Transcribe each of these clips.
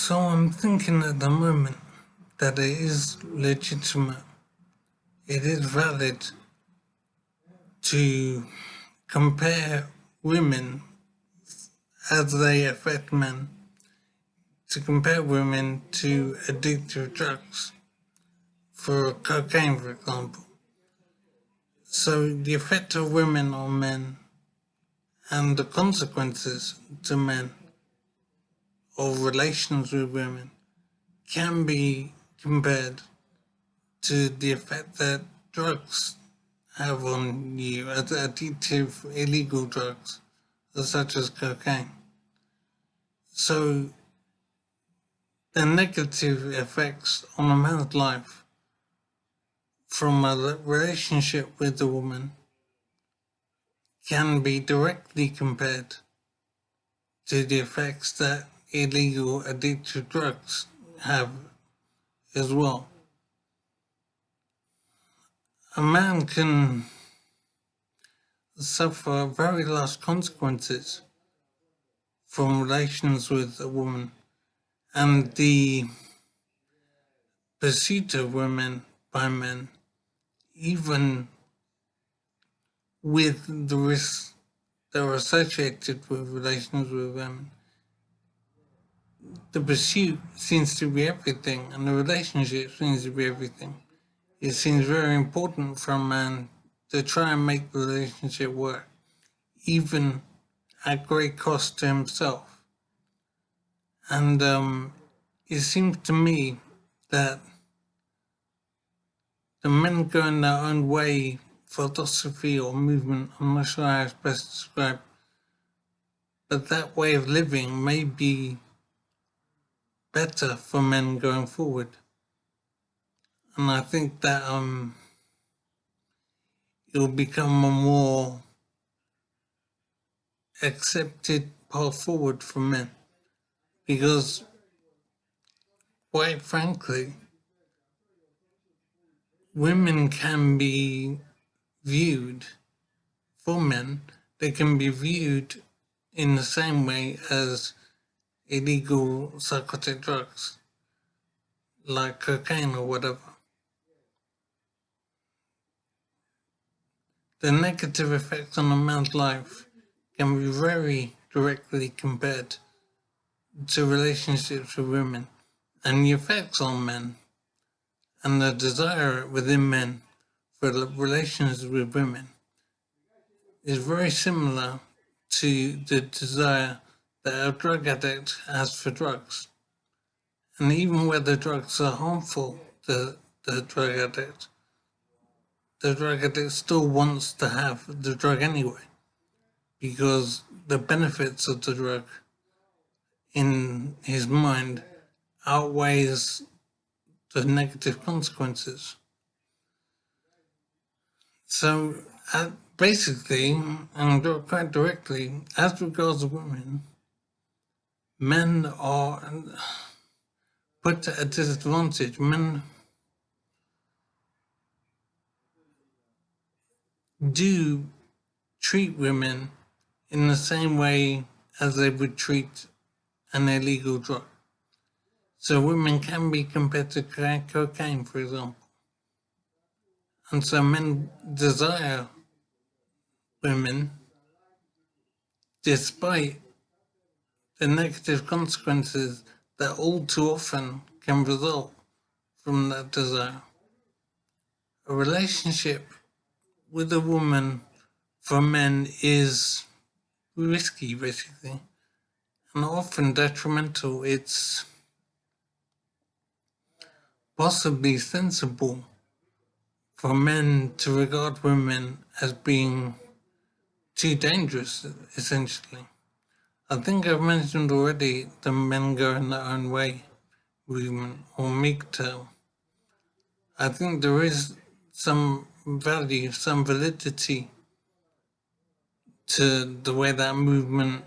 So I'm thinking at the moment that it is legitimate, it is valid to compare women as they affect men, to compare women to addictive drugs, for cocaine for example. So the effect of women on men and the consequences to men of relations with women can be compared to the effect that drugs have on you, as addictive illegal drugs such as cocaine. So the negative effects on a man's life from a relationship with a woman can be directly compared to the effects that illegal addictive drugs have as well. A man can suffer very large consequences from relations with a woman, and the pursuit of women by men, even with the risks that are associated with relations with women. The pursuit seems to be everything, and the relationship seems to be everything. It seems very important for a man to try and make the relationship work, even at great cost to himself. And it seems to me that the men going their own way philosophy or movement, I'm not sure how it's best described, but that way of living may be better for men going forward. And I think that it will become a more accepted path forward for men. Because, quite frankly, women can be viewed, for men, they can be viewed in the same way as illegal psychotic drugs, like cocaine or whatever. The negative effects on a man's life can be very directly compared to relationships with women, and the effects on men and the desire within men for relations with women is very similar to the desire that a drug addict has for drugs. And even where the drugs are harmful to the drug addict still wants to have the drug anyway, because the benefits of the drug in his mind outweighs the negative consequences. So basically, and quite directly, as regards to women, men are put at a disadvantage. Men do treat women in the same way as they would treat an illegal drug. So women can be compared to cocaine, for example. And so men desire women despite the negative consequences that all too often can result from that desire. A relationship with a woman for men is risky, basically, and often detrimental. It's possibly sensible for men to regard women as being too dangerous, essentially. I think I've mentioned already the men going their own way movement, or MGTOW. I think there is some value, some validity to the way that movement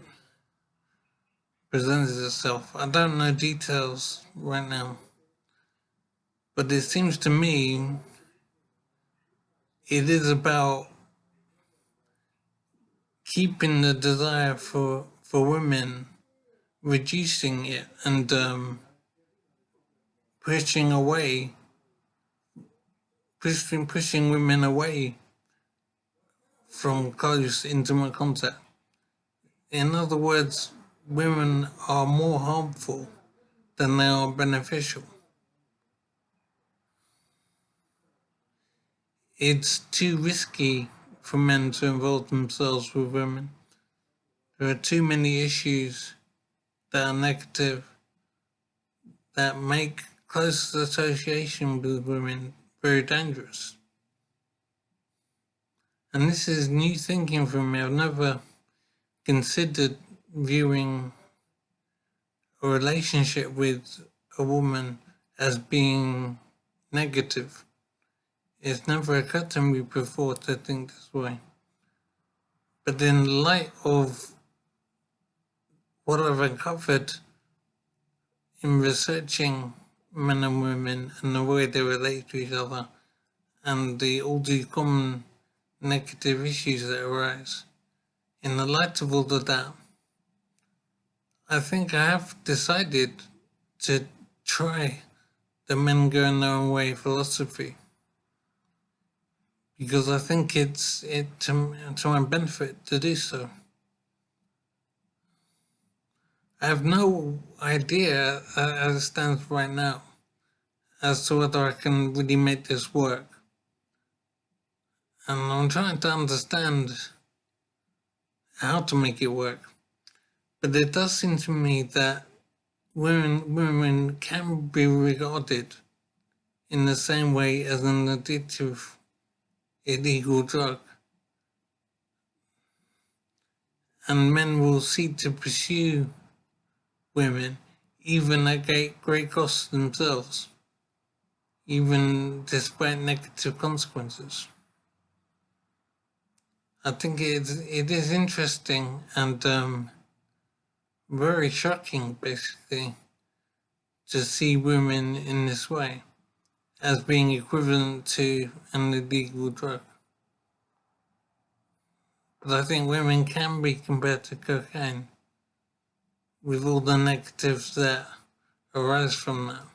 presents itself. I don't know details right now, but it seems to me it is about keeping the desire for women, reducing it, and pushing women away from close, intimate contact. In other words, women are more harmful than they are beneficial. It's too risky for men to involve themselves with women. There are too many issues that are negative that make close association with women very dangerous. And this is new thinking for me. I've never considered viewing a relationship with a woman as being negative. It's never occurred to me before to think this way. But in light of what I've uncovered in researching men and women and the way they relate to each other and all the common negative issues that arise, in the light of all of that, I think I have decided to try the men going their own way philosophy, because I think it's to my benefit to do so. I have no idea as it stands right now as to whether I can really make this work. And I'm trying to understand how to make it work. But it does seem to me that women can be regarded in the same way as an addictive illegal drug. And men will seek to pursue women even at great cost themselves, even despite negative consequences. I think it is interesting and very shocking, basically, to see women in this way as being equivalent to an illegal drug. But I think women can be compared to cocaine with all the negatives that arise from that.